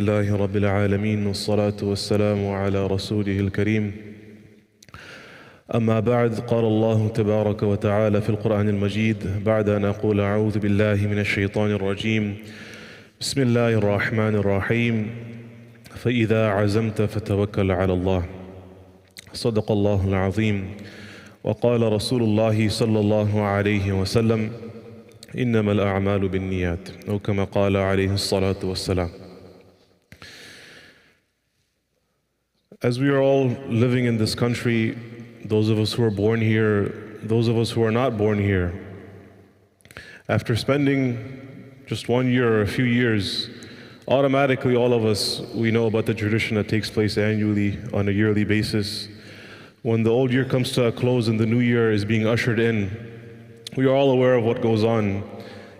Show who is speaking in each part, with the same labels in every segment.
Speaker 1: لله رب العالمين والصلاة والسلام على رسوله الكريم أما بعد قال الله تبارك وتعالى في القرآن المجيد بعد أن أقول أعوذ بالله من الشيطان الرجيم بسم الله الرحمن الرحيم فإذا عزمت فتوكل على الله صدق الله العظيم وقال رسول الله صلى الله عليه وسلم إنما الأعمال بالنيات أو كما قال عليه الصلاة والسلام. As we are all living in this country, those of us who are born here, those of us who are not born here, after spending just 1 year or a few years, automatically all of us, we know about the tradition that takes place annually on a yearly basis. When the old year comes to a close and the new year is being ushered in, we are all aware of what goes on.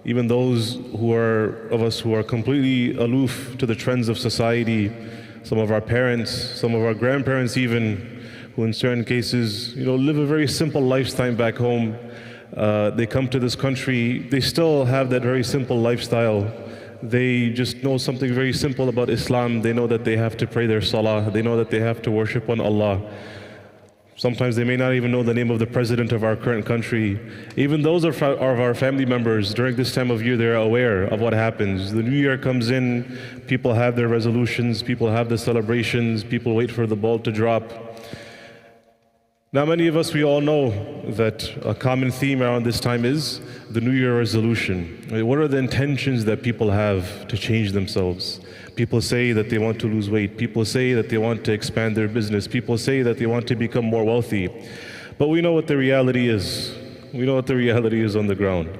Speaker 1: Even those of us who are completely aloof to the trends of society, some of our parents, some of our grandparents even, who in certain cases, live a very simple lifestyle back home. They come to this country, they still have that very simple lifestyle. They just know something very simple about Islam. They know that they have to pray their salah. They know that they have to worship on Allah. Sometimes they may not even know the name of the president of our current country. Even those of our family members, during this time of year, they're aware of what happens. The new year comes in, people have their resolutions, people have the celebrations, people wait for the ball to drop. Now many of us, we all know that a common theme around this time is the New Year resolution. What are the intentions that people have to change themselves? People say that they want to lose weight. People say that they want to expand their business. People say that they want to become more wealthy. But we know what the reality is. We know what the reality is on the ground.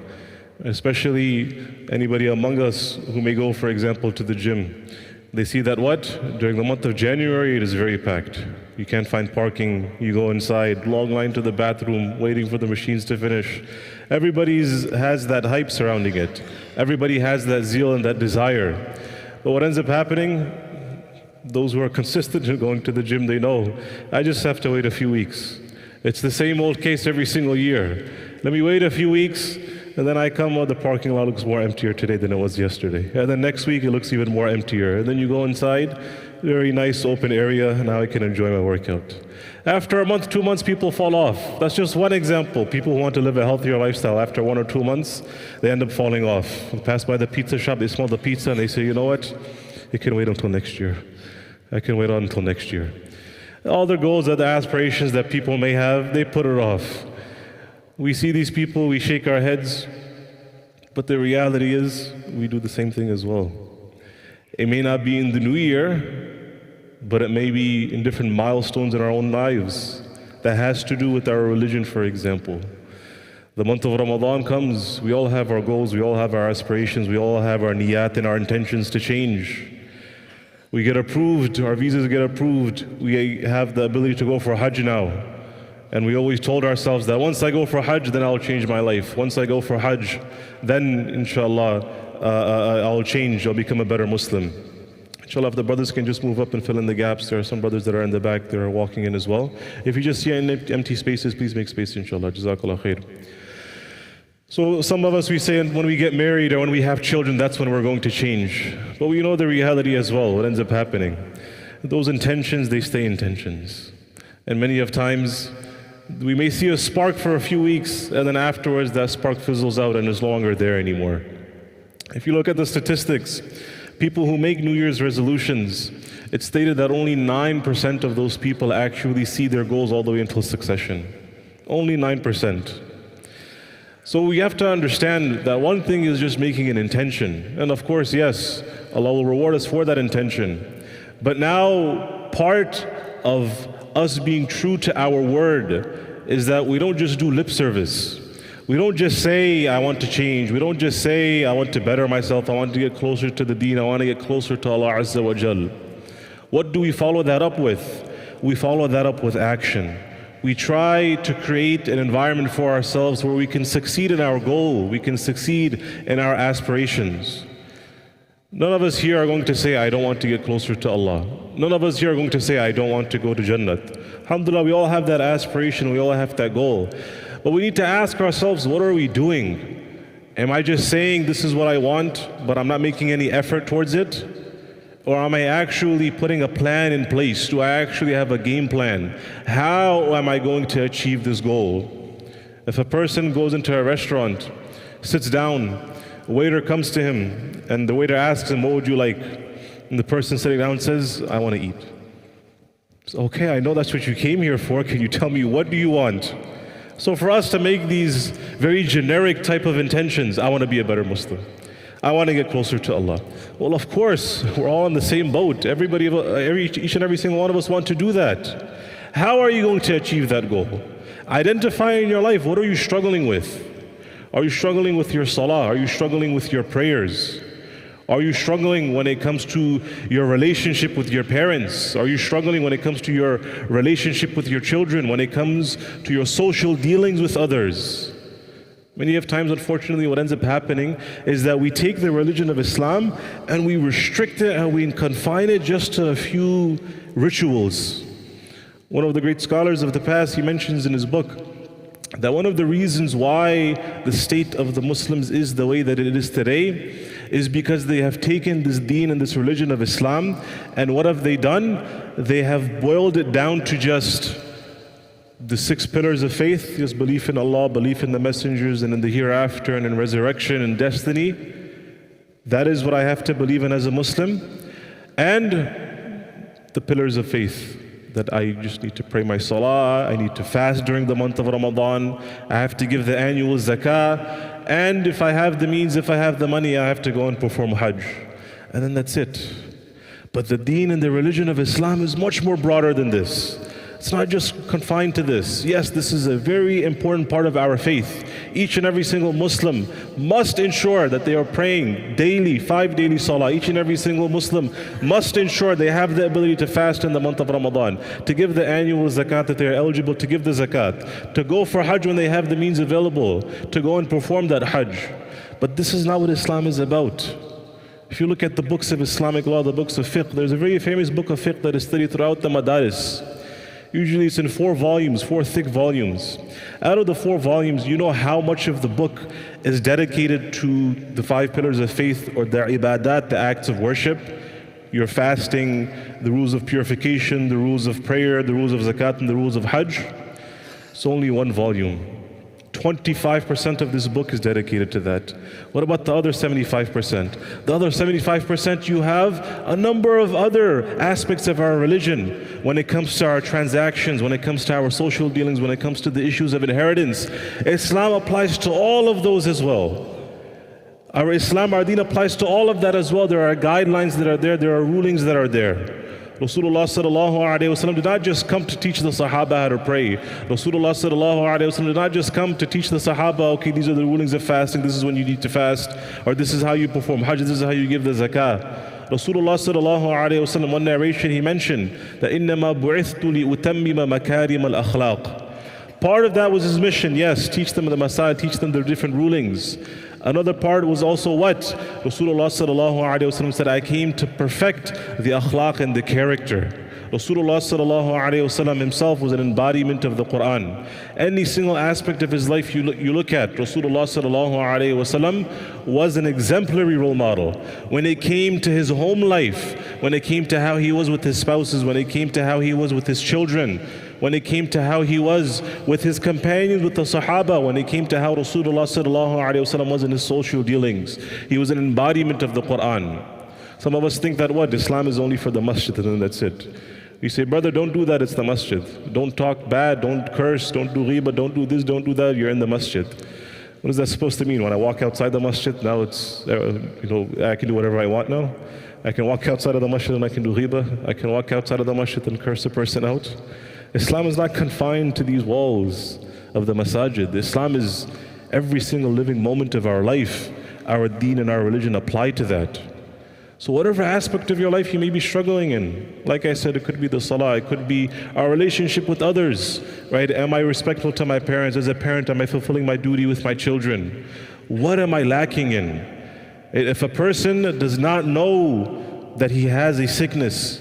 Speaker 1: Especially anybody among us who may go, for example, to the gym. They see that during the month of January, it is very packed. You can't find parking. You go inside, long line to the bathroom, waiting for the machines to finish. Everybody has that hype surrounding it. Everybody has that zeal and that desire. But what ends up happening, those who are consistent in going to the gym, they know, I just have to wait a few weeks. It's the same old case every single year. Let me wait a few weeks, and then I come, the parking lot looks more emptier today than it was yesterday. And then next week, it looks even more emptier. And then you go inside, very nice open area, and now I can enjoy my workout. After a month, 2 months, people fall off. That's just one example. People who want to live a healthier lifestyle, after 1 or 2 months, they end up falling off. They pass by the pizza shop, they smell the pizza, and they say, you know what? It can wait until next year. I can wait on until next year. All the goals and the aspirations that people may have, they put it off. We see these people, we shake our heads, but the reality is, we do the same thing as well. It may not be in the new year, but it may be in different milestones in our own lives. That has to do with our religion, for example. The month of Ramadan comes, we all have our goals, we all have our aspirations, we all have our niyat and our intentions to change. We get approved, our visas get approved, we have the ability to go for Hajj now. And we always told ourselves that once I go for Hajj, then I'll change my life. Once I go for Hajj, then inshallah, I'll change, I'll become a better Muslim. Inshallah, if the brothers can just move up and fill in the gaps. There are some brothers that are in the back that are walking in as well. If you just see any empty spaces, please make space, inshallah. Jazakallah khair. So some of us, we say when we get married or when we have children, that's when we're going to change. But we know the reality as well, what ends up happening. Those intentions, they stay intentions. And many of times, we may see a spark for a few weeks, and then afterwards that spark fizzles out and is no longer there anymore. If you look at the statistics, people who make New Year's resolutions, it's stated that only 9% of those people actually see their goals all the way until succession. Only 9%. So we have to understand that one thing is just making an intention. And of course, yes, Allah will reward us for that intention. But now, part of us being true to our word is that we don't just do lip service. We don't just say, I want to change. We don't just say, I want to better myself. I want to get closer to the deen. I want to get closer to Allah Azza wa Jal. What do we follow that up with? We follow that up with action. We try to create an environment for ourselves where we can succeed in our goal. We can succeed in our aspirations. None of us here are going to say, I don't want to get closer to Allah. None of us here are going to say, I don't want to go to Jannat. Alhamdulillah, we all have that aspiration, we all have that goal. But we need to ask ourselves, what are we doing? Am I just saying this is what I want, but I'm not making any effort towards it? Or am I actually putting a plan in place? Do I actually have a game plan? How am I going to achieve this goal? If a person goes into a restaurant, sits down, a waiter comes to him, and the waiter asks him, what would you like? And the person sitting down says, I want to eat. So, okay, I know that's what you came here for. Can you tell me, what do you want? So for us to make these very generic type of intentions, I want to be a better Muslim. I want to get closer to Allah. Well, of course, we're all in the same boat. Each and every single one of us want to do that. How are you going to achieve that goal? Identify in your life, what are you struggling with? Are you struggling with your salah? Are you struggling with your prayers? Are you struggling when it comes to your relationship with your parents? Are you struggling when it comes to your relationship with your children? When it comes to your social dealings with others? Many of times, unfortunately, what ends up happening is that we take the religion of Islam and we restrict it and we confine it just to a few rituals. One of the great scholars of the past, he mentions in his book that one of the reasons why the state of the Muslims is the way that it is today is because they have taken this deen and this religion of Islam, and what have they done? They have boiled it down to just the 6 pillars of faith, just belief in Allah, belief in the messengers, and in the hereafter, and in resurrection and destiny. That is what I have to believe in as a Muslim. And the pillars of faith, that I just need to pray my salah, I need to fast during the month of Ramadan, I have to give the annual zakah, and if I have the means, if I have the money, I have to go and perform hajj. And then that's it. But the deen and the religion of Islam is much more broader than this. It's not just confined to this. Yes, this is a very important part of our faith. Each and every single Muslim must ensure that they are praying daily, 5 daily salah. Each and every single Muslim must ensure they have the ability to fast in the month of Ramadan, to give the annual zakat that they are eligible to give the zakat, to go for hajj when they have the means available, to go and perform that hajj. But this is not what Islam is about. If you look at the books of Islamic law, the books of fiqh, there's a very famous book of fiqh that is studied throughout the madaris. Usually it's in 4 volumes, 4 thick volumes. Out of the 4 volumes, you know how much of the book is dedicated to the 5 pillars of faith, or the ibadat, the acts of worship, your fasting, the rules of purification, the rules of prayer, the rules of zakat, and the rules of hajj. It's only 1 volume. 25% of this book is dedicated to that. What about the other 75%? The other 75%, you have a number of other aspects of our religion. When it comes to our transactions, when it comes to our social dealings, when it comes to the issues of inheritance, Islam applies to all of those as well. Our Islam, our deen applies to all of that as well. There are guidelines that are there are rulings that are there. Rasulullah sallallahu alaihi wasallam did not just come to teach the Sahaba how to pray. Rasulullah sallallahu alaihi wasallam did not just come to teach the Sahaba, okay, these are the rulings of fasting, this is when you need to fast, or this is how you perform hajj, this is how you give the zakah. Rasulullah sallallahu alaihi wasallam, one narration, he mentioned that إِنَّمَا بُعِثْتُ لِأُتَمِّمَ مَكَارِمَ الْأَخْلَاقِ. Part of that was his mission, yes, teach them the Messiah, teach them the different rulings. Another part was also what? Rasulullah sallallahu alaihi wasallam said, I came to perfect the akhlaq and the character. Rasulullah sallallahu alaihi wasallam himself was an embodiment of the Quran. Any single aspect of his life you look at, Rasulullah sallallahu alaihi wasallam was an exemplary role model. When it came to his home life, when it came to how he was with his spouses, when it came to how he was with his children, when it came to how he was with his companions, with the Sahaba, when it came to how Rasulullah sallallahu alaihi wasallam was in his social dealings, he was an embodiment of the Quran. Some of us think that what? Islam is only for the masjid and then that's it. We say, brother, don't do that, it's the masjid. Don't talk bad, don't curse, don't do ghibah, don't do this, don't do that, you're in the masjid. What is that supposed to mean? When I walk outside the masjid, now it's, I can do whatever I want now? I can walk outside of the masjid and I can do ghibah? I can walk outside of the masjid and curse a person out? Islam is not confined to these walls of the masajid. Islam is every single living moment of our life. Our deen and our religion apply to that. So whatever aspect of your life you may be struggling in, like I said, it could be the salah, it could be our relationship with others, right? Am I respectful to my parents? As a parent, am I fulfilling my duty with my children? What am I lacking in? If a person does not know that he has a sickness,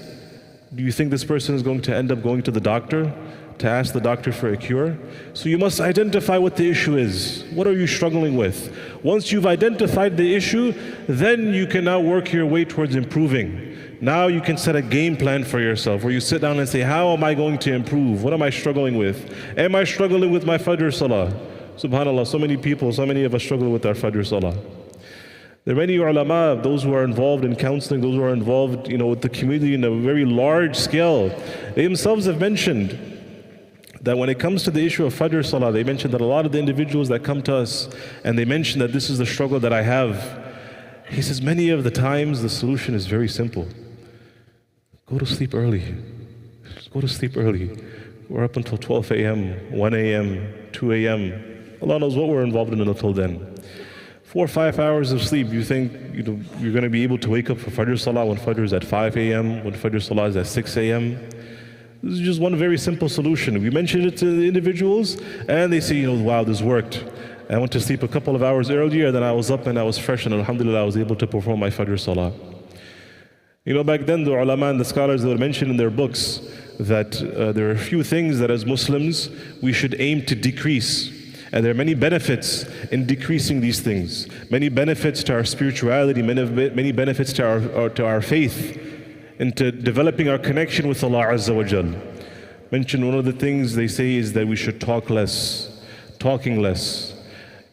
Speaker 1: do you think this person is going to end up going to the doctor to ask the doctor for a cure? So you must identify what the issue is. What are you struggling with? Once you've identified the issue, then you can now work your way towards improving, Now you can set a game plan for yourself where you sit down and say, how am I going to improve? What am I struggling with? Am I struggling with my Fajr Salah? SubhanAllah, so many people, so many of us struggle with our Fajr Salah. There are many ulama, those who are involved in counseling, those who are involved, with the community in a very large scale. They themselves have mentioned that when it comes to the issue of Fajr Salah, they mentioned that a lot of the individuals that come to us and they mention that this is the struggle that I have. He says many of the times the solution is very simple. Go to sleep early. Just go to sleep early. We're up until 12 a.m., 1 a.m., 2 a.m. Allah knows what we're involved in until then. 4 or 5 hours of sleep, you think you're going to be able to wake up for Fajr Salah when Fajr is at 5 a.m., when Fajr Salah is at 6 a.m.? This is just one very simple solution. We mentioned it to the individuals and they say, wow, this worked. I went to sleep a couple of hours earlier, then I was up and I was fresh, and alhamdulillah I was able to perform my Fajr Salah. Back then the ulama and the scholars, they would mention in their books that there are a few things that as Muslims we should aim to decrease. And there are many benefits in decreasing these things. Many benefits to our spirituality, many benefits to our faith, into developing our connection with Allah Azza wa Jal. Mention one of the things they say is that we should talk less, talking less,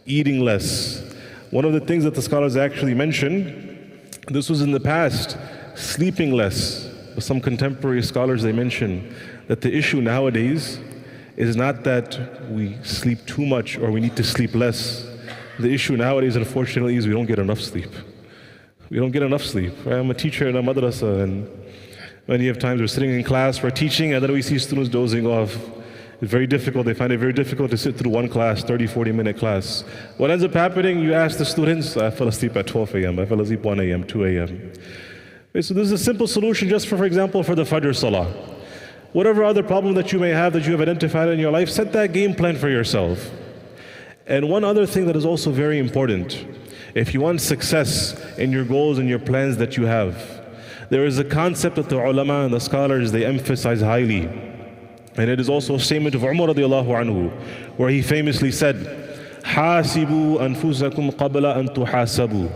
Speaker 1: eating less. One of the things that the scholars actually mention, this was in the past, sleeping less. But some contemporary scholars, they mention that the issue nowadays is not that we sleep too much or we need to sleep less. The issue nowadays, unfortunately, is we don't get enough sleep. We don't get enough sleep. I'm a teacher in a madrasa, and many of times we're sitting in class, we're teaching, and then we see students dozing off. It's very difficult. They find it very difficult to sit through one class, 30, 40-minute class. What ends up happening, you ask the students, I fell asleep at 12 a.m., I fell asleep 1 a.m., 2 a.m. Okay, so this is a simple solution just for example, for the Fajr Salah. Whatever other problem that you may have that you have identified in your life, set that game plan for yourself. And one other thing that is also very important, if you want success in your goals and your plans that you have, there is a concept that the ulama and the scholars, they emphasize highly. And it is also a statement of Umar radiallahu anhu, where he famously said, "Hasibu anfusakum qabla an tuhasabu."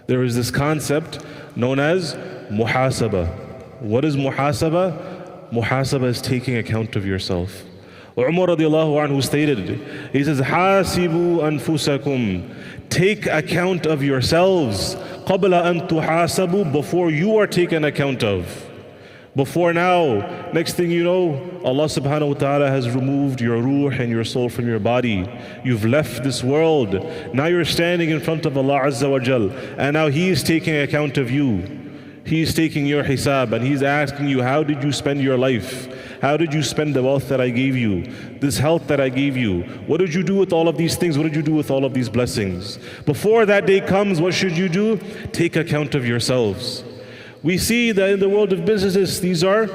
Speaker 1: There is this concept known as muhasaba. What is muhasaba? Muhasaba is taking account of yourself. Umar radiallahu anhu stated, he says, "Hasibu anfusakum." Take account of yourselves. Qabla an tuhasabu, before you are taken account of. Before now, next thing you know, Allah subhanahu wa ta'ala has removed your ruh and your soul from your body. You've left this world. Now you're standing in front of Allah Azza wa Jal, and now He is taking account of you. He is taking your hisab, and He's asking you, how did you spend your life? How did you spend the wealth that I gave you? This health that I gave you? What did you do with all of these things? What did you do with all of these blessings? Before that day comes, what should you do? Take account of yourselves. We see that in the world of businesses, these are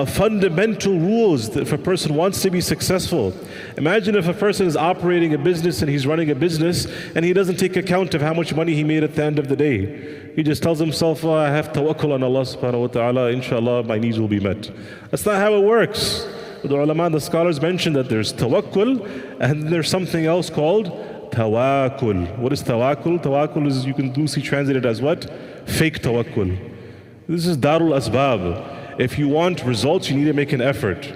Speaker 1: fundamental rules that if a person wants to be successful. Imagine if a person is operating a business and he's running a business and he doesn't take account of how much money he made at the end of the day. He just tells himself, oh, I have tawakkul on Allah subhanahu wa ta'ala, inshallah my needs will be met. That's not how it works. The ulama and the scholars mention that there's tawakkul and there's something else called tawakkul. What is tawakkul? Tawakkul is, you can loosely translate it as what? Fake tawakkul. This is darul asbab. If you want results, you need to make an effort.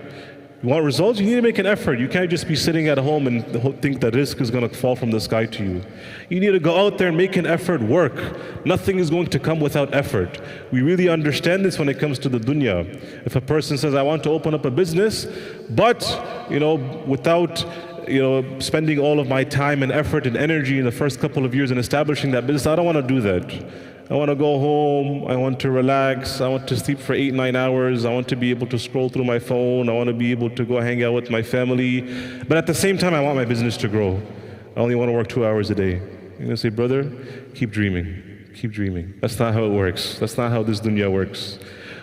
Speaker 1: You want results, you need to make an effort. You can't just be sitting at home and think that risk is going to fall from the sky to you. You need to go out there and make an effort, work. Nothing is going to come without effort. We really understand this when it comes to the dunya. If a person says, I want to open up a business, but without spending all of my time and effort and energy in the first couple of years in establishing that business, I don't want to do that. I want to go home, I want to relax, I want to sleep for 8-9 hours, I want to be able to scroll through my phone, I want to be able to go hang out with my family, but at the same time I want my business to grow. I only want to work 2 hours a day. You're going to say, brother, keep dreaming, keep dreaming. That's not how it works. That's not how this dunya works.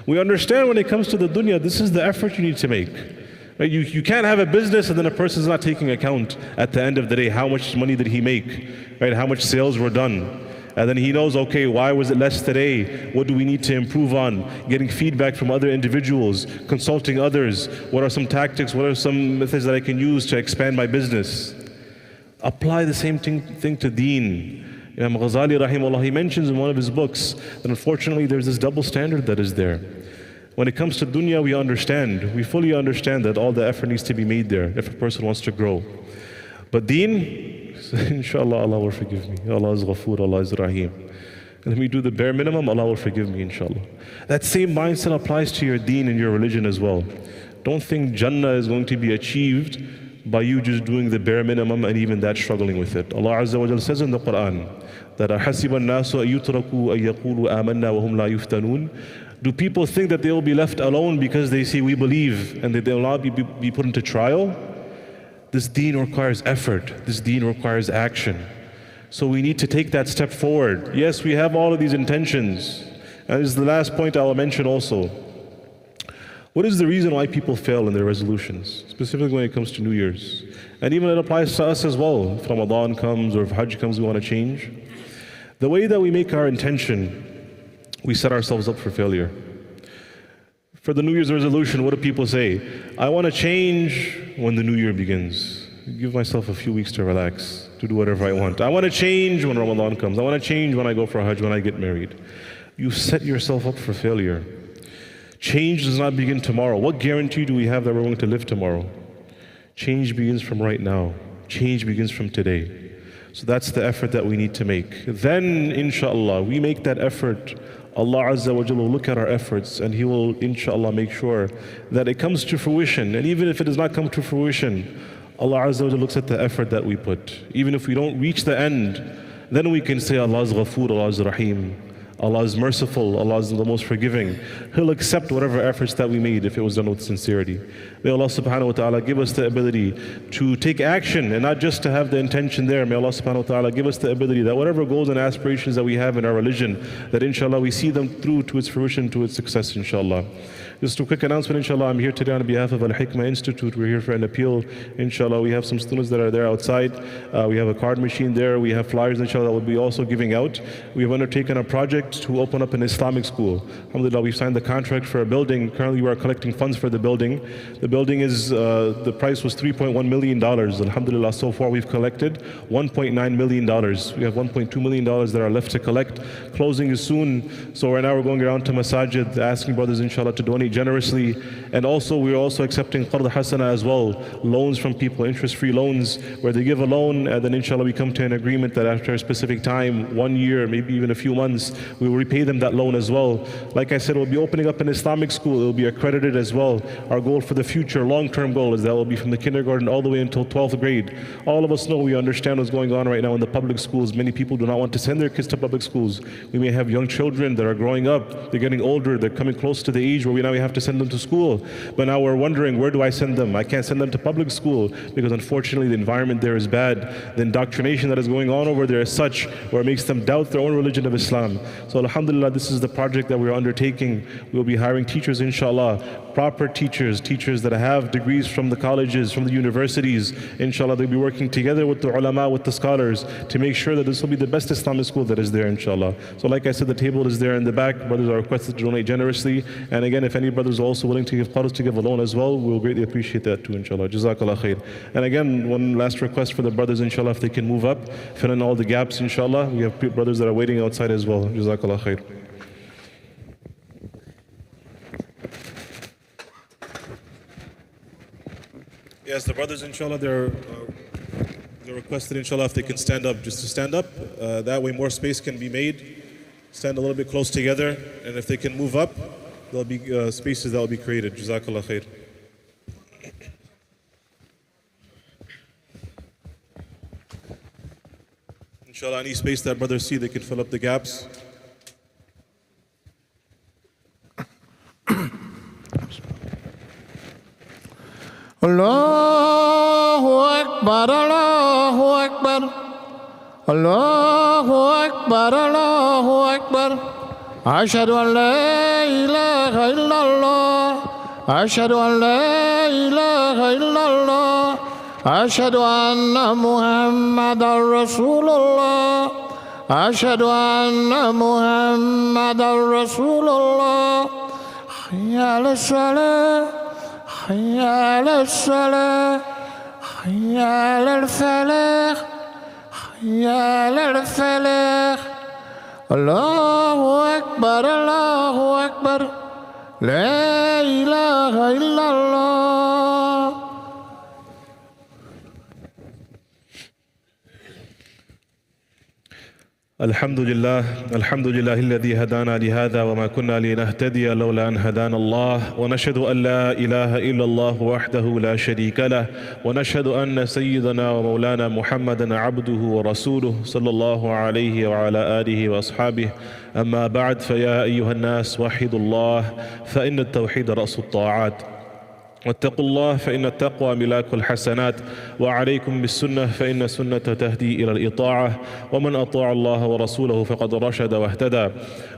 Speaker 1: We understand when it comes to the dunya, this is the effort you need to make. Right? You can't have a business and then a person's not taking account at the end of the day. How much money did he make? Right? How much sales were done? And then he knows, okay, why was it less today? What do we need to improve on? Getting feedback from other individuals, consulting others. What are some tactics? What are some methods that I can use to expand my business? Apply the same thing to deen. Imam Ghazali rahimahullah, he mentions in one of his books that unfortunately there's this double standard that is there. When it comes to dunya, we fully understand that all the effort needs to be made there if a person wants to grow. But deen, inshallah, Allah will forgive me. Allah is Ghafoor, Allah is Rahim. Let me do the bare minimum, Allah will forgive me, inshallah. That same mindset applies to your deen and your religion as well. Don't think Jannah is going to be achieved by you just doing the bare minimum and even that struggling with it. Allah Azza wa Jalla says in the Quran that أَحَسِبَ النَّاسُ أَن يُتْرَكُوا أَن يَقُولُوا آمَنَّا وَهُمْ لَا يُفْتَنُونَ. Do people think that they will be left alone because they say we believe and that they will not be put into trial? This deen requires effort. This deen requires action. So we need to take that step forward. Yes, we have all of these intentions. And this is the last point I'll mention also. What is the reason why people fail in their resolutions, specifically when it comes to New Year's? And even it applies to us as well. If Ramadan comes or if Hajj comes, we want to change. The way that we make our intention, we set ourselves up for failure. For the New Year's resolution, what do people say? I want to change when the New Year begins. Give myself a few weeks to relax, to do whatever I want. I want to change when Ramadan comes. I want to change when I go for Hajj, when I get married. You set yourself up for failure. Change does not begin tomorrow. What guarantee do we have that we're going to live tomorrow? Change begins from right now. Change begins from today. So that's the effort that we need to make. Then, inshallah, we make that effort. Allah Azza wa Jalla will look at our efforts and He will, inshallah, make sure that it comes to fruition. And even if it does not come to fruition, Allah Azza wa Jalla looks at the effort that we put. Even if we don't reach the end, then we can say Allah is Ghafoor, Allah is Rahim. Allah is merciful, Allah is the most forgiving. He'll accept whatever efforts that we made if it was done with sincerity. May Allah subhanahu wa ta'ala give us the ability to take action and not just to have the intention there. May Allah subhanahu wa ta'ala give us the ability that whatever goals and aspirations that we have in our religion, that inshallah we see them through to its fruition, to its success, inshallah. Just a quick announcement, inshallah, I'm here today on behalf of Al-Hikmah Institute. We're here for an appeal, inshallah. We have some students that are there outside. We have a card machine there. We have flyers, inshallah, that we'll be also giving out. We have undertaken a project to open up an Islamic school. Alhamdulillah, we've signed the contract for a building. Currently, we are collecting funds for the building. The building is, the price was $3.1 million. Alhamdulillah, so far we've collected $1.9 million. We have $1.2 million that are left to collect. Closing is soon. So right now we're going around to masajid, asking brothers, inshallah, to donate generously. And also, we're also accepting qard hasana as well, loans from people, interest-free loans, where they give a loan and then inshallah we come to an agreement that after a specific time, 1 year, maybe even a few months, we will repay them that loan as well. Like I said, we'll be opening up an Islamic school. It will be accredited as well. Our goal for the future, long-term goal, is that will be from the kindergarten all the way until 12th grade. All of us know, we understand what's going on right now in the public schools. Many people do not want to send their kids to public schools. We may have young children that are growing up, they're getting older, they're coming close to the age where we have to send them to school. But now we're wondering, where do I send them? I can't send them to public school because unfortunately the environment there is bad. The indoctrination that is going on over there is such where it makes them doubt their own religion of Islam. So alhamdulillah, this is the project that we're undertaking. We'll be hiring teachers, inshallah, proper teachers, teachers that have degrees from the colleges, from the universities. Inshallah, they'll be working together with the ulama, with the scholars, to make sure that this will be the best Islamic school that is there, inshallah. So like I said, the table is there in the back. Brothers are requested to donate generously. And again, if any brothers are also willing to give qard, to give a loan as well, we'll greatly appreciate that too, inshallah. Jazakallah khair. And again, one last request for the brothers, inshallah, if they can move up, fill in all the gaps, inshallah. We have brothers that are waiting outside as well. Jazakallah khair. Yes, the brothers, inshallah, they're requested, inshallah, if they can stand up, just to stand up. That way more space can be made. Stand a little bit close together, and if they can move up, there'll be spaces that will be created. Jazakallah khair. Inshallah, any space that brothers see, they can fill up the gaps.
Speaker 2: Allahu Akbar, Allahu Akbar, Allahu Akbar, Allahu Akbar. Ashhadu an la ilaha illallah, Ashhadu an la ilaha illallah, Ashhadu anna Muhammadan Rasulullah, Ashhadu anna Muhammadan Rasulullah. Hayya ala salah, hayya ala salah, hayya ala falah, حي على الفلاح الله أكبر الله أكبر لا إله إلا الله.
Speaker 1: الحمد لله الذي هدانا لهذا وما كنا لنهتدي لولا أن هدانا الله، ونشهد أن لا إله إلا الله وحده لا شريك له، ونشهد أن سيدنا ومولانا محمدا عبده ورسوله صلى الله عليه وعلى آله وأصحابه. أما بعد، فيا أيها الناس وحدوا الله، فإن التوحيد رأس الطاعات، واتقوا الله فإن التقوى ملاك الحسنات، وعليكم بالسنة فإن السنة تهدي إلى الإطاعة، ومن أطاع الله ورسوله فقد رشد واهتدى.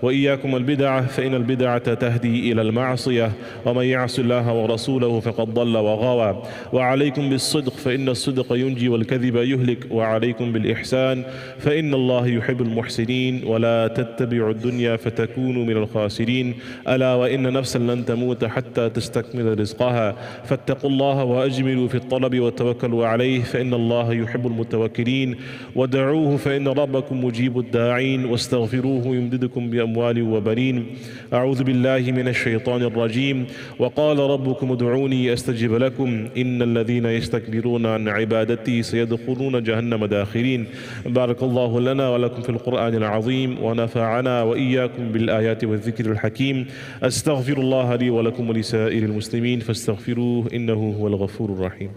Speaker 1: وإياكم البدعة فإن البدعة تهدي إلى المعصية، ومن يعص الله ورسوله فقد ضل وغوى. وعليكم بالصدق فإن الصدق ينجي والكذب يهلك، وعليكم بالإحسان فإن الله يحب المحسنين، ولا تتبعوا الدنيا فتكونوا من الخاسرين. ألا وإن نفسا لن تموت حتى تستكمل رزقها، فاتقوا الله وأجملوا في الطلب وتوكلوا عليه فإن الله يحب المتوكلين. ودعوه فإن ربكم مجيب الداعين، واستغفروه يمددكم بأموال وبنين. أعوذ بالله من الشيطان الرجيم. وقال ربكم ادعوني أستجب لكم إن الذين يستكبرون عن عبادتي سيدخلون جهنم داخرين. بارك الله لنا ولكم في القرآن العظيم، ونفعنا وإياكم بالآيات والذكر الحكيم. أستغفر الله لي ولكم ولسائر المسلمين فاستغفروه إنه هو الغفور الرحيم.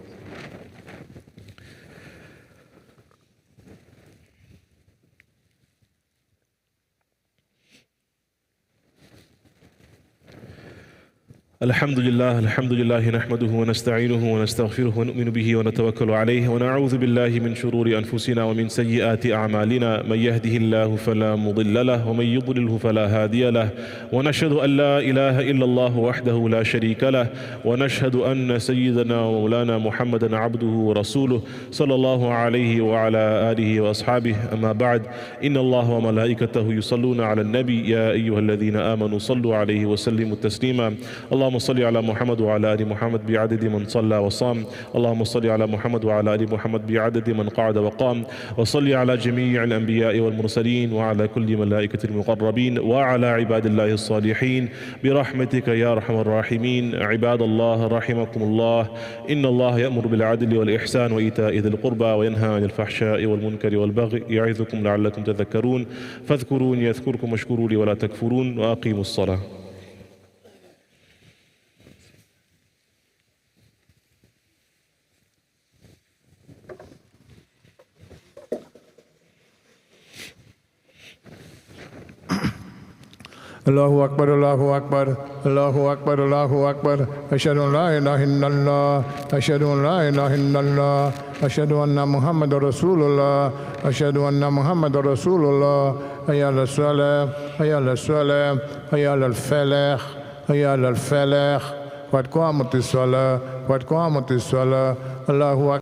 Speaker 1: الحمد لله نحمده ونستعينه ونستغفره ونؤمن به ونتوكل عليه، ونعوذ بالله من شرور أنفسنا ومن سيئات أعمالنا. من يهده الله فلا مضل له، ومن يضلله فلا هادي له. ونشهد أن لا إله إلا الله وحده لا شريك له، ونشهد أن سيدنا ومولانا محمدا عبده ورسوله صلى الله عليه وعلى آله وأصحابه. أما بعد، إن الله وملائكته يصلون على النبي يا أيها الذين آمنوا صلوا عليه وسلموا تسليما. اللهم صل على محمد وعلى آل محمد بعدد من صلى وصام. اللهم صل على محمد وعلى آل محمد بعدد من قعد وقام. وصل على جميع الأنبياء والمرسلين وعلى كل ملائكة المقربين وعلى عباد الله الصالحين برحمتك يا أرحم الراحمين. عباد الله رحمكم الله، إن الله يأمر بالعدل والإحسان وإيتاء ذي القربى وينهى عن الفحشاء والمنكر والبغي يعظكم لعلكم تذكرون. فاذكروني يذكركم واشكروا لي ولا تكفرون، وأقيموا الصلاة.
Speaker 2: الله أكبر الله أكبر الله أكبر الله أكبر. أشهد أن لا إله إلا الله أشهد أن لا إله إلا الله أشهد أن محمد رسول الله أشهد أن محمد رسول الله. حي على الصلاة حي على الصلاة حي على الفلاح حي على الفلاح. قد قامت الصلاة قد قامت الصلاة. الله أكبر.